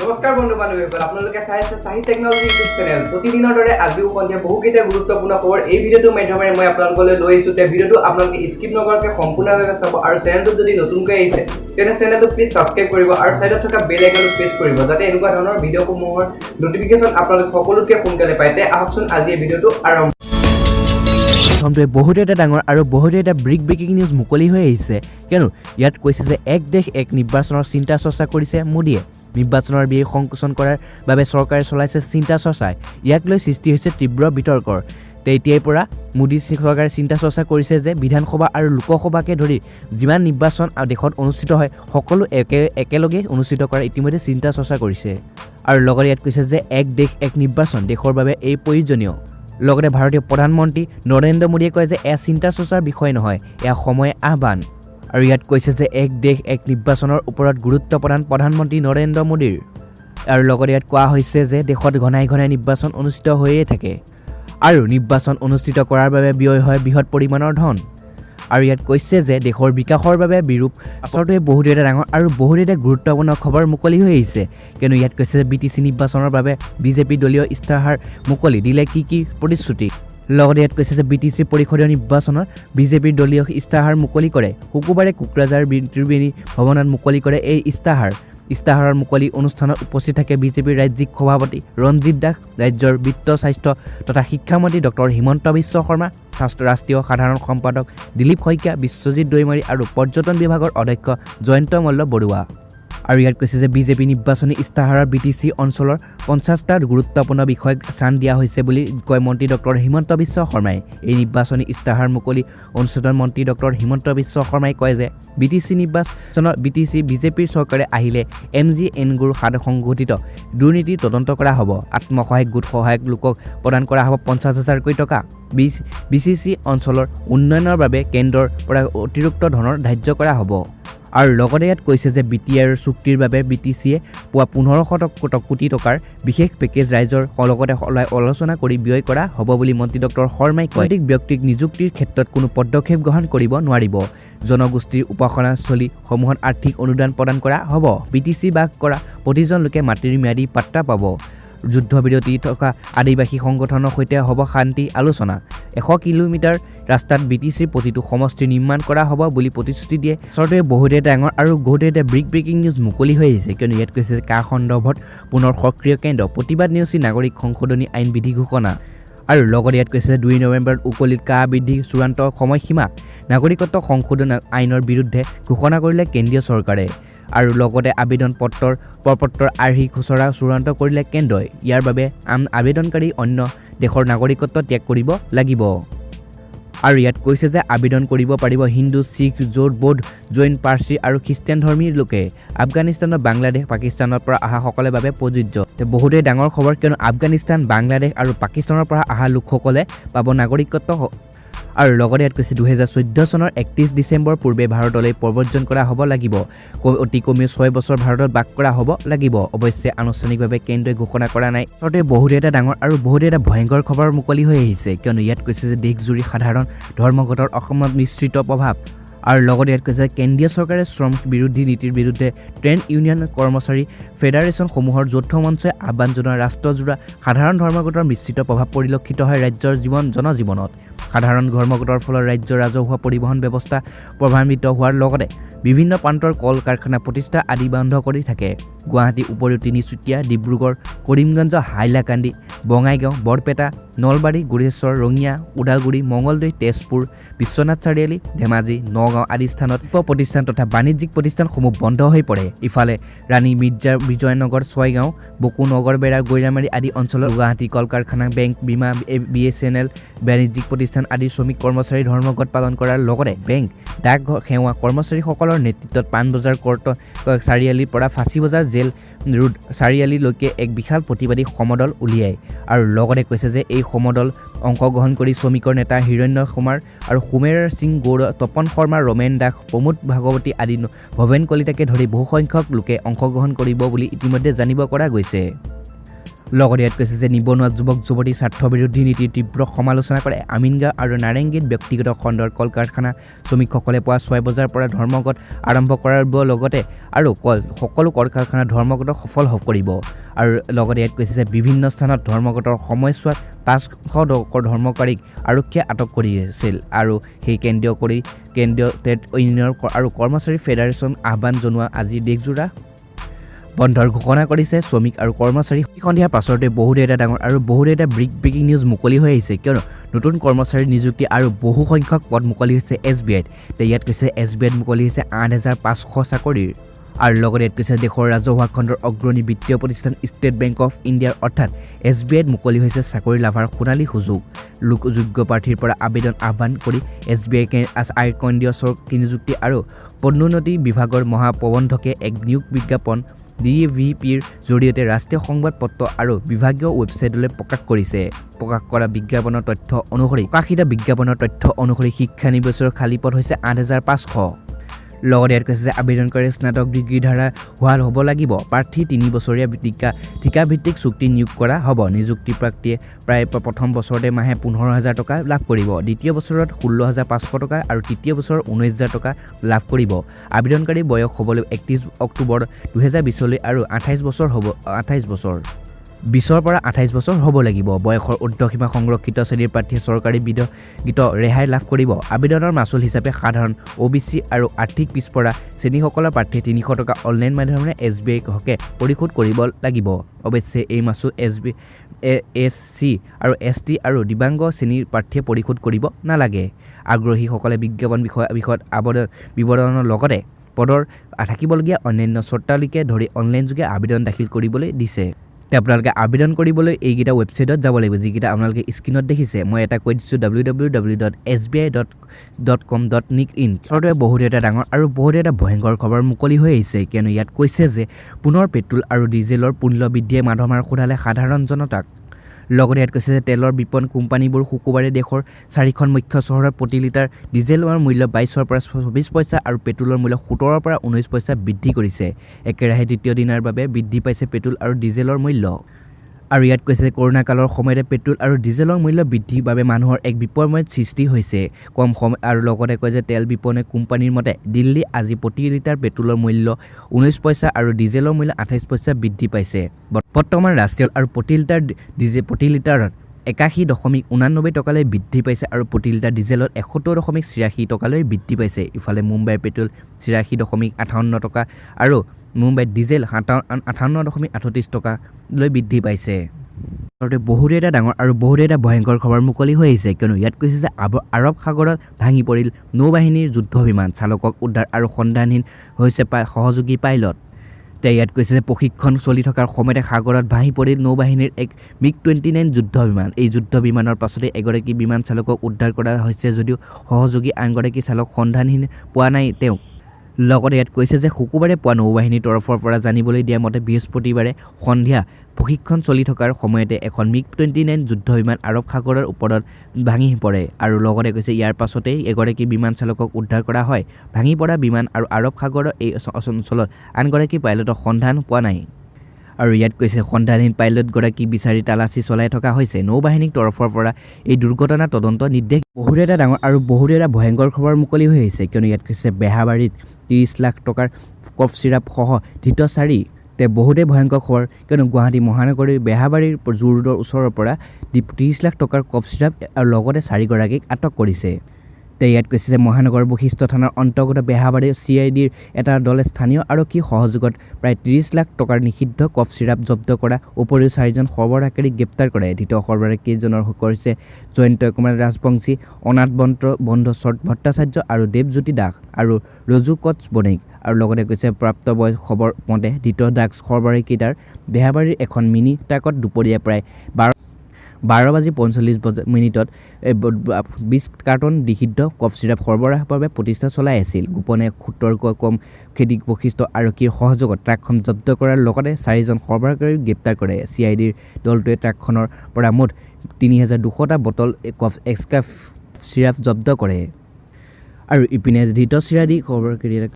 নমস্কাৰ বন্ধু বান্ধৱীসকল আপোনালোকে চাই আছে সাহিদ টেকনলজি ইউটিউব চেনেল প্ৰতিদিনৰ দৰে আজিও সন্ধিয়া বহুকেইটা গুৰুত্বপূৰ্ণ খবৰ এই ভিডিঅ'টোৰ মাধ্যমেৰে মই আপোনালোকলৈ লৈ আহিছোঁ তে ভিডিঅ'টো আপোনালোকে স্কিপ নকৰাকৈ সম্পূৰ্ণভাৱে চাব আৰু চেনেলটো যদি নতুনকৈ আহিছে তেনে চেনেলটো প্লিজ সাবস্ক্ৰাইব কৰিব আৰু সাইডত থকা বেল আইকনটো প্ৰেছ কৰিব যাতে এনেকুৱা ধৰণৰ ভিডিঅ'সমূহৰ নটিফিকেশ্যন আপোনালোকে সকলোতকৈ সোনকালে পায় তে আহকচোন আজি এই ভিডিঅ'টো আৰম্ভ প্ৰথমতে বহুতো এটা ডাঙৰ আৰু বহুতো এটা ব্ৰেকিং নিউজ মুকলি হৈ আহিছে কিয়নো ইয়াত কৈছে যে এক দেশ এক নিৰ্বাচনৰ চিন্তা চৰ্চা কৰিছে মোদীয়ে নিৰ্বাচনৰ বিয়ে সংকোচন কৰাৰ বাবে চৰকাৰে চলাইছে চিন্তা চৰ্চাই ইয়াক লৈ সৃষ্টি হৈছে তীব্ৰ বিতৰ্কৰ তেতিয়াৰ পৰা মোদী চৰকাৰে চিন্তা চৰ্চা কৰিছে যে বিধানসভা আৰু লোকসভাকে ধৰি যিমান নিৰ্বাচন দেশত অনুষ্ঠিত হয় সকলো একেলগে অনুষ্ঠিত কৰাৰ ইতিমধ্যে চিন্তা চৰ্চা কৰিছে আৰু লগতে ইয়াত কৈছে যে এক দেশ এক নিৰ্বাচন দেশৰ বাবে এই প্ৰয়োজনীয় লগতে ভাৰতীয় প্ৰধানমন্ত্ৰী নৰেন্দ্ৰ মোদীয়ে কয় যে এয়া চিন্তা চৰ্চাৰ বিষয় নহয় এয়া সময় আহ্বান আৰু ইয়াত কৈছে যে এক দেশ এক নিৰ্বাচনৰ ওপৰত গুৰুত্ব প্ৰদান প্ৰধানমন্ত্ৰী নৰেন্দ্ৰ মোদীৰ আৰু লগতে ইয়াত কোৱা হৈছে যে দেশত ঘনাই ঘনাই নিৰ্বাচন অনুষ্ঠিত হৈয়ে থাকে আৰু নিৰ্বাচন অনুষ্ঠিত কৰাৰ বাবে ব্যয় হয় বৃহৎ পৰিমাণৰ ধন আৰু ইয়াত কৈছে যে দেশৰ বিকাশৰ বাবে বিৰূপ আচলতে বহুতো এটা ডাঙৰ আৰু বহুতো এটা গুৰুত্বপূৰ্ণ খবৰ মুকলি হৈ আহিছে কিয়নো ইয়াত কৈছে যে BTC নিৰ্বাচনৰ বাবে বিজেপি দলীয় ইস্তাহাৰ মুকলি দিলে কি প্ৰতিশ্ৰুতি লগতে ইয়াত কৈছে যে BTC পৰিষদীয় নিৰ্বাচনৰ বিজেপিৰ দলীয় ইস্তাহাৰ মুকলি কৰে শুকুৰবাৰে কোকৰাঝাৰ ত্ৰিবেণী ভৱনত মুকলি কৰে এই ইস্তাহাৰৰ মুকলি অনুষ্ঠানত উপস্থিত থাকে বিজেপিৰ ৰাজ্যিক সভাপতি ৰঞ্জিত দাস ৰাজ্যৰ বিত্ত স্বাস্থ্য তথা শিক্ষামন্ত্ৰী ডক্টৰ হিমন্ত বিশ্ব শৰ্মা ৰাষ্ট্ৰীয় সাধাৰণ সম্পাদক দিলীপ শইকীয়া বিশ্বজিৎ দৈমাৰী আৰু পৰ্যটন বিভাগৰ অধ্যক্ষ জয়ন্ত মল্ল বৰুৱা আৰু ইয়াত কৈছে যে বিজেপি নিৰ্বাচনী ইস্তাহাৰৰ BTC অঞ্চলৰ 50টা গুৰুত্বপূৰ্ণ বিষয়ক স্থান দিয়া হৈছে বুলি কয় মন্ত্ৰী ডক্টৰ হিমন্ত বিশ্ব শৰ্মাই এই নিৰ্বাচনী ইস্তাহাৰ মুকলি অনুষ্ঠানত মন্ত্ৰী ডক্টৰ হিমন্ত বিশ্ব শৰ্মাই কয় যে BTC নিৰ্বাচনৰ বিজেপিৰ চৰকাৰে আহিলে MGNগুৰ সংগঠিত দুৰ্নীতি তদন্ত কৰা হ'ব আত্মসহায়ক গোট সহায়ক লোকক প্ৰদান কৰা হ'ব 50,000 টকা BCC অঞ্চলৰ উন্নয়নৰ বাবে কেন্দ্ৰৰ পৰা অতিৰিক্ত ধনৰ ধাৰ্য কৰা হ'ব আৰু লগতে ইয়াত কৈছে যে BTR চুক্তিৰ বাবে BTCয়ে পোৱা 1500 কোটি টকাৰ বিশেষ পেকেজ ৰাইজৰ লগতে আলোচনা কৰি ব্যয় কৰা হ'ব বুলি মন্ত্ৰী ডক্টৰ শৰ্মাই কয় ব্যক্তিক নিযুক্তিৰ ক্ষেত্ৰত কোনো পদক্ষেপ গ্ৰহণ কৰিব নোৱাৰিব জনগোষ্ঠীৰ উপাসনাস্থলীসমূহত আৰ্থিক অনুদান প্ৰদান কৰা হ'ব BTC বাস কৰা প্ৰতিজন লোকে মাটিৰ ম্যাদী পাট্টা পাব যুদ্ধবিৰতি থকা আদিবাসী সংগঠনৰ সৈতে হ'ব শান্তি আলোচনা 100 কিলোমিটাৰ ৰাস্তাত BTCৰ প্ৰতিটো সমষ্টি নিৰ্মাণ কৰা হ'ব বুলি প্ৰতিশ্ৰুতি দিয়ে চৰকাৰে বহুতে ডাঙৰ আৰু বহুতে এটা ব্ৰেকিং নিউজ মুকলি হৈ আহিছে কিয়নো ইয়াত কৈছে যে কা সন্দৰ্ভত পুনৰ সক্ৰিয় কেন্দ্ৰ প্ৰতিবাদ নেওচি নাগৰিক সংশোধনী আইন বিধি ঘোষণা আৰু লগতে ইয়াত কৈছে 2 নৱেম্বৰত উকলিত কা বিধি চূড়ান্ত সময়সীমা নাগৰিকত্ব সংশোধন আইনৰ বিৰুদ্ধে ঘোষণা কৰিলে কেন্দ্ৰীয় চৰকাৰে আৰু লগতে আবেদন পত্ৰৰ আৰ্হি খুচৰা চূড়ান্ত কৰিলে কেন্দ্ৰই ইয়াৰ বাবে আবেদনকাৰী অন্য দেশৰ নাগৰিকত্ব ত্যাগ কৰিব লাগিব আৰু ইয়াত কৈছে যে আবেদন কৰিব পাৰিব হিন্দু শিখ বৌদ্ধ জৈন পাৰ্চী আৰু খ্ৰীষ্টান ধৰ্মীৰ লোকে আফগানিস্তানৰ বাংলাদেশ পাকিস্তানৰ পৰা অহা সকলৰ বাবে প্ৰযোজ্য বহুতেই ডাঙৰ খবৰ কিয়নো আফগানিস্তান বাংলাদেশ আৰু পাকিস্তানৰ পৰা অহা লোকসকলে পাব নাগৰিকত্ব আৰু লগতে ইয়াত কৈছে 2014 চনৰ 31 ডিচেম্বৰ পূৰ্বে ভাৰতলৈ প্ৰব্ৰজন কৰা হ'ব লাগিব অতি কমেও 6 বছৰ ভাৰতত বাস কৰা হ'ব লাগিব অৱশ্যে আনুষ্ঠানিকভাৱে কেন্দ্ৰই ঘোষণা কৰা নাই চৰকাৰে বহুতো এটা ডাঙৰ আৰু বহুতো এটা ভয়ংকৰ খবৰ মুকলি হৈ আহিছে কিয়নো ইয়াত কৈছে যে দেশজুৰি সাধাৰণ ধৰ্মঘটৰ অসমত মিশ্ৰিত প্ৰভাৱ আৰু লগতে ইয়াত কৈছে কেন্দ্ৰীয় চৰকাৰে শ্ৰম বিৰোধী নীতিৰ বিৰুদ্ধে ট্ৰেড ইউনিয়ন কৰ্মচাৰী ফেডাৰেশ্যনসমূহৰ যৌথ মঞ্চই আহ্বান জনোৱা ৰাষ্ট্ৰজোৰা সাধাৰণ ধৰ্মঘটৰ মিশ্ৰিত প্ৰভাৱ পৰিলক্ষিত হয় ৰাজ্যৰ জনজীৱনত সাধাৰণ ধৰ্মঘটৰ ফলত ৰাজ্যৰ ৰাজহুৱা পৰিবহণ ব্যৱস্থা প্ৰভাৱিত হোৱাৰ লগতে বিভিন্ন প্ৰান্তৰ কল কাৰখানা প্ৰতিষ্ঠা আদি বন্ধ কৰি থাকে গুৱাহাটী উপৰিও তিনিচুকীয়া ডিব্ৰুগড় কৰিমগঞ্জ হাইলাকান্দি বঙাইগাঁও বৰপেটা নলবাৰী গুৰেশ্বৰ ৰঙিয়া ওদালগুৰি মঙলদৈ তেজপুৰ বিশ্বনাথ চাৰিআলি ধেমাজি নগাঁও আদি স্থানত প্ৰতিষ্ঠান তথা বাণিজ্যিক প্ৰতিষ্ঠানসমূহ বন্ধ হৈ পৰে ইফালে ৰাণী মিৰ্জাৰ বিজয়নগৰ ছয়গাঁও বকুনগৰ বেৰা গৈৰামাৰী আদি অঞ্চলত গুৱাহাটী কল কাৰখানা বেংক বীমা BSNL বাণিজ্যিক প্ৰতিষ্ঠান আদি শ্ৰমিক কৰ্মচাৰী ধৰ্মঘট পালন কৰাৰ লগতে বেংক ডাকঘৰ সেৱা কৰ্মচাৰীসকলৰ নেতৃত্বত পাণবজাৰ কৰ্ট চাৰিআলিৰ পৰা ফাঁচী বজাৰ জেল ৰোড চাৰিআলিলৈকে এক বিশাল প্ৰতিবাদী সমদল উলিয়ায় আৰু লগতে কৈছে যে এই সমদল অংশগ্ৰহণ কৰি শ্ৰমিকৰ নেতা হিৰণ্য কুমাৰ আৰু সুমেৰ সিং গৌড় তপন শৰ্মা ৰমেন দাস প্ৰমোদ ভাগৱতী আদি ভৱেন কলিতাকে ধৰি বহুসংখ্যক লোকে অংশগ্ৰহণ কৰিব বুলি ইতিমধ্যে জানিব পৰা গৈছে লগতে ইয়াত কৈছে যে নিবনুৱা যুৱক যুৱতী স্বাৰ্থবিৰোধী নীতিৰ তীব্ৰ সমালোচনা কৰে আমিনগাঁও আৰু নাৰেংগীত ব্যক্তিগত খণ্ডৰ কল কাৰখানা শ্ৰমিকসকলে পুৱা 6 বজাৰ পৰা ধৰ্মঘট আৰম্ভ কৰাৰ লগতে আৰু সকলো কল কাৰখানা ধৰ্মঘট সফল কৰিব আৰু লগতে ইয়াত কৈছে যে বিভিন্ন স্থানত ধৰ্মঘটৰ সময়ছোৱাত 500 ধৰ্মকাৰীক আৰক্ষীয়ে আটক কৰিছিল আৰু সেই কেন্দ্ৰীয় ট্ৰেড ইউনিয়ন আৰু কৰ্মচাৰী ফেডাৰেশ্যন আহ্বান জনোৱা আজি দেশজোৰা বন্ধৰ ঘোষণা কৰিছে শ্ৰমিক আৰু কৰ্মচাৰী সন্ধিয়াৰ পাছতে বহুতো এটা ডাঙৰ আৰু বহুতো এটা ব্ৰেকিং নিউজ মুকলি হৈ আহিছে কিয়নো নতুন কৰ্মচাৰী নিযুক্তি আৰু বহু সংখ্যক পদ মুকলি হৈছে SBIত ইয়াত কৈছে SBIত মুকলি হৈছে 8500 চাকৰিৰ আৰু লগতে ইয়াত কৈছে দেশৰ ৰাজহুৱা খণ্ডৰ অগ্ৰণী বিত্তীয় প্ৰতিষ্ঠান ষ্টেট বেংক অফ ইণ্ডিয়াৰ অৰ্থাৎ SBIত মুকলি হৈছে চাকৰি লাভৰ সোণালী সুযোগ যোগ্য প্ৰাৰ্থীৰ পৰা আবেদন আহ্বান কৰি SBI কেন্দ্ৰীয় নিযুক্তি আৰু পদোন্নতি বিভাগৰ মহাপ্ৰবন্ধকে এক নিয়োগ বিজ্ঞাপন DVPৰ জৰিয়তে ৰাষ্ট্ৰীয় সংবাদপত্ৰ আৰু বিভাগীয় ৱেবছাইটলৈ প্ৰকাশ কৰা বিজ্ঞাপনৰ তথ্য অনুসৰি শিক্ষানিবছৰৰ খালী পদ হৈছে 8500 লগতে ইয়াত কৈছে যে আবেদনকাৰী স্নাতক ডিগ্ৰী ধাৰা হ'ব লাগিব প্ৰাৰ্থী 3 বছৰীয়া ঠিকাভিত্তিক চুক্তি নিয়োগ কৰা হ'ব নিযুক্তি প্ৰাপ্তিয়ে প্ৰায় প্ৰথম বছৰতে মাহে 15000 টকা লাভ কৰিব দ্বিতীয় বছৰত 16500 টকা আৰু তৃতীয় বছৰত 19000 টকা লাভ কৰিব আবেদনকাৰী বয়স হ'বলৈ 31 অক্টোবৰ 2020 লৈ আৰু 28 বছৰ হ'ব 20ৰ পৰা 28 বছৰ হ'ব লাগিব বয়সৰ ঊৰ্ধ্বসীমা সংৰক্ষিত শ্ৰেণীৰ প্ৰাৰ্থীয়ে চৰকাৰী বিধগিত ৰেহাই লাভ কৰিব আবেদনৰ মাচুল হিচাপে সাধাৰণ OBC আৰু আৰ্থিক পিছপৰা শ্ৰেণীসকলৰ প্ৰাৰ্থীয়ে 300 টকা অনলাইন মাধ্যমেৰে SBI হকে পৰিশোধ কৰিব লাগিব অৱশ্যে এই মাচুল SC আৰু ST আৰু দিব্যাংগ শ্ৰেণীৰ প্ৰাৰ্থীয়ে পৰিশোধ কৰিব নালাগে আগ্ৰহীসকলে বিজ্ঞাপন বিষয়ত বিৱৰণৰ লগতে পদৰ থাকিবলগীয়া অন্যান্য চৰ্তাৱলীকে ধৰি অনলাইন যোগে আবেদন দাখিল কৰিবলৈ দিছে আপোনালোকে আবেদন কৰিবলৈ এইকেইটা ৱেবছাইটত যাব লাগিব যিকেইটা আপোনালোকে স্ক্ৰীনত দেখিছে মই এটা কৈ দিছোঁ www.sbi.com.in চৰকাৰে বহুতো এটা ডাঙৰ আৰু বহুতো এটা ভয়ংকৰ খবৰ মুকলি হৈ আহিছে কিয়নো ইয়াত কৈছে যে পুনৰ পেট্ৰল আৰু ডিজেলৰ মূল্য বৃদ্ধিয়ে মাধমাৰ সোধালে সাধাৰণ জনতাক লগতে ইয়াত কৈছে যে তেলৰ বিপণন কোম্পানীবোৰ শুকুৰবাৰে দেশৰ 4খন মুখ্য চহৰত প্ৰতি লিটাৰ ডিজেলৰ মূল্য 22ৰ পৰা 24 পইচা আৰু পেট্ৰলৰ মূল্য 17ৰ পৰা 19 পইচা বৃদ্ধি কৰিছে একেৰাহে দ্বিতীয় দিনৰ বাবে বৃদ্ধি পাইছে পেট্ৰল আৰু ডিজেলৰ মূল্য আৰু ইয়াত কৈছে যে কৰোনা কালৰ সময়তে পেট্ৰল আৰু ডিজেলৰ মূল্য বৃদ্ধিৰ বাবে মানুহৰ এক বিপৰ্যয়ৰ সৃষ্টি হৈছে কম সময় আৰু লগতে কয় যে তেল বিপণন কোম্পানীৰ মতে দিল্লী আজি প্ৰতি লিটাৰ পেট্ৰলৰ মূল্য 19 পইচা আৰু ডিজেলৰ মূল্য 28 পইচা বৃদ্ধি পাইছে বৰ্তমান ৰাষ্ট্ৰীয় আৰু প্ৰতি লিটাৰত 81.89 টকালৈ বৃদ্ধি পাইছে আৰু প্ৰতি লিটাৰ ডিজেলত 71.86 টকালৈ বৃদ্ধি পাইছে ইফালে মুম্বাইৰ পেট্ৰল 83.58 টকা আৰু মুম্বাইত ডিজেল 58.38 টকালৈ বৃদ্ধি পাইছে বহুতো এটা ডাঙৰ আৰু বহুতো এটা ভয়ংকৰ খবৰ মুকলি হৈ আহিছে কিয়নো ইয়াত কৈছে যে আৰৱ সাগৰত ভাঙি পৰিল নৌবাহিনীৰ যুদ্ধ বিমান চালকক উদ্ধাৰ আৰু সন্ধানহীন হৈছে সহযোগী পাইলট ইয়াত কৈছে যে প্ৰশিক্ষণ চলি থকাৰ সময়তে সাগৰত ভাঙি পৰিল নৌবাহিনীৰ এক MiG-29 যুদ্ধ বিমান এই যুদ্ধ বিমানৰ পাছতে এগৰাকী বিমান চালকক উদ্ধাৰ কৰা হৈছে যদিও সহযোগী আনগৰাকী চালক সন্ধানহীন পোৱা নাই তেওঁ লগতে ইয়াত কৈছে যে শুকুৰবাৰে পুৱা নৌবাহিনীৰ তৰফৰ পৰা জানিবলৈ দিয়া মতে বৃহস্পতিবাৰে সন্ধিয়া প্ৰশিক্ষণ চলি থকাৰ সময়তে এখন MiG-29 যুদ্ধ বিমান আৰৱ সাগৰৰ ওপৰত ভাঙি পৰে আৰু লগতে কৈছে ইয়াৰ পাছতেই এগৰাকী বিমান চালকক উদ্ধাৰ কৰা হয় ভাঙি পৰা বিমান আৰু আৰৱ সাগৰৰ এই অঞ্চলত আনগৰাকী পাইলটৰ সন্ধান পোৱা নাই আৰু ইয়াত কৈছে সন্ধানহীন পাইলটগৰাকী বিচাৰি তালাচী চলাই থকা হৈছে নৌবাহিনীৰ তৰফৰ পৰা এই দুৰ্ঘটনা তদন্ত নিৰ্দেশ বহুতো এটা ডাঙৰ আৰু বহুতো এটা ভয়ংকৰ খবৰ মুকলি হৈ আহিছে কিয়নো ইয়াত কৈছে বেহাবাৰীত 30 লাখ টকাৰ কফ চিৰাপ সহ ধৃতচাৰী বহুতেই ভয়ংকৰ খবৰ কিয়নো গুৱাহাটী মহানগৰীৰ বেহাবাৰীৰ জু ৰোডৰ ওচৰৰ পৰা 30 লাখ টকাৰ কফ চিৰাপ আৰু লগতে 4গৰাকীক আটক কৰিছে ইয়াত কৈছে যে মহানগৰ বশিষ্ঠ থানাৰ অন্তৰ্গত বেহাবাৰী CIDৰ এটা দলে স্থানীয় আৰক্ষীৰ সহযোগত প্ৰায় 30 লাখ টকাৰ নিষিদ্ধ কফ চিৰাপ জব্দ কৰা উপৰিও 4জন সৰবৰাহকাৰীক গ্ৰেপ্তাৰ কৰে ধৃত সৰবৰাহকাৰীজনৰ হৈছে জয়ন্ত কুমাৰ ৰাজবংশী অনাথ বন্ধ ভট্টাচাৰ্য আৰু দেৱজ্যোতি দাস আৰু ৰজু কটছ বণিক আৰু লগতে কৈছে প্ৰাপ্ত বয়স খবৰ মতে ধৃত ড্ৰাগছ সৰবৰাহীকেইটাৰ বেহাবাৰীৰ এখন মিনি ট্ৰাকত দুপৰীয়া প্ৰায় 12:45 20 কাৰ্টন নিষিদ্ধ কফ চিৰাপ সৰবৰাহৰ বাবে প্ৰতিষ্ঠা চলাই আছিল গোপনে সূত্ৰকৈ কম খেদি বশিষ্ঠ আৰক্ষীৰ সহযোগত ট্ৰাকখন জব্দ কৰাৰ লগতে 4জন সৰবৰাহকাৰীক গ্ৰেপ্তাৰ কৰে CIDৰ দলটোৱে ট্ৰাকখনৰ পৰা মুঠ 3200টা বটল কফ এক্সট্ৰা চিৰাপ জব্দ কৰে আৰু ইপিনে ধৃত চিৰাদি সৰবৰাহকাৰী